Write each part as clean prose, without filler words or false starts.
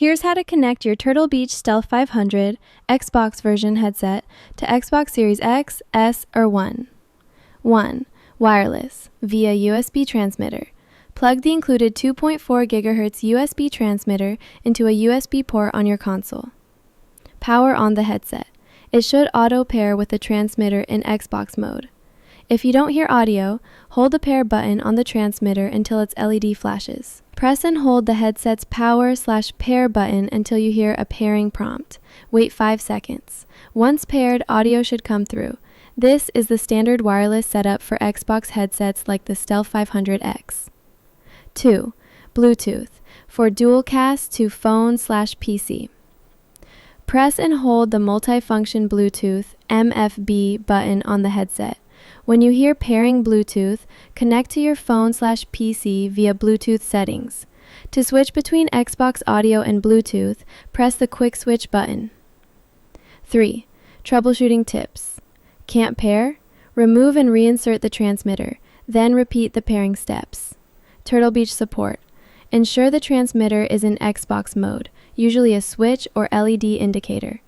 Here's how to connect your Turtle Beach Stealth 500 Xbox version headset to Xbox Series X, S, or One. 1. Wireless, via USB transmitter. Plug the included 2.4 GHz USB transmitter into a USB port on your console. Power on the headset. It should auto-pair with the transmitter in Xbox mode. If you don't hear audio, hold the pair button on the transmitter until its LED flashes. Press and hold the headset's power/pair button until you hear a pairing prompt. Wait 5 seconds. Once paired, audio should come through. This is the standard wireless setup for Xbox headsets like the Stealth 500X. 2. Bluetooth, for dual cast to phone/PC. Press and hold the multifunction Bluetooth MFB button on the headset. When you hear pairing Bluetooth, connect to your phone/PC via Bluetooth settings. To switch between Xbox audio and Bluetooth, press the quick switch button. 3. Troubleshooting tips. Can't pair? Remove and reinsert the transmitter, then repeat the pairing steps. Turtle Beach support. Ensure the transmitter is in Xbox mode, usually a switch or LED indicator.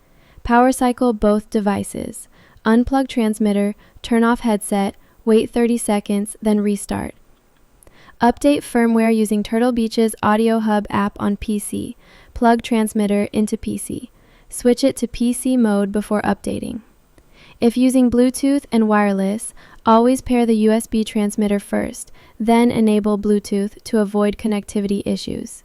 Power cycle both devices. Unplug transmitter, turn off headset, wait 30 seconds, then restart. Update firmware using Turtle Beach's Audio Hub app on PC. Plug transmitter into PC. Switch it to PC mode before updating. If using Bluetooth and wireless, always pair the USB transmitter first, then enable Bluetooth to avoid connectivity issues.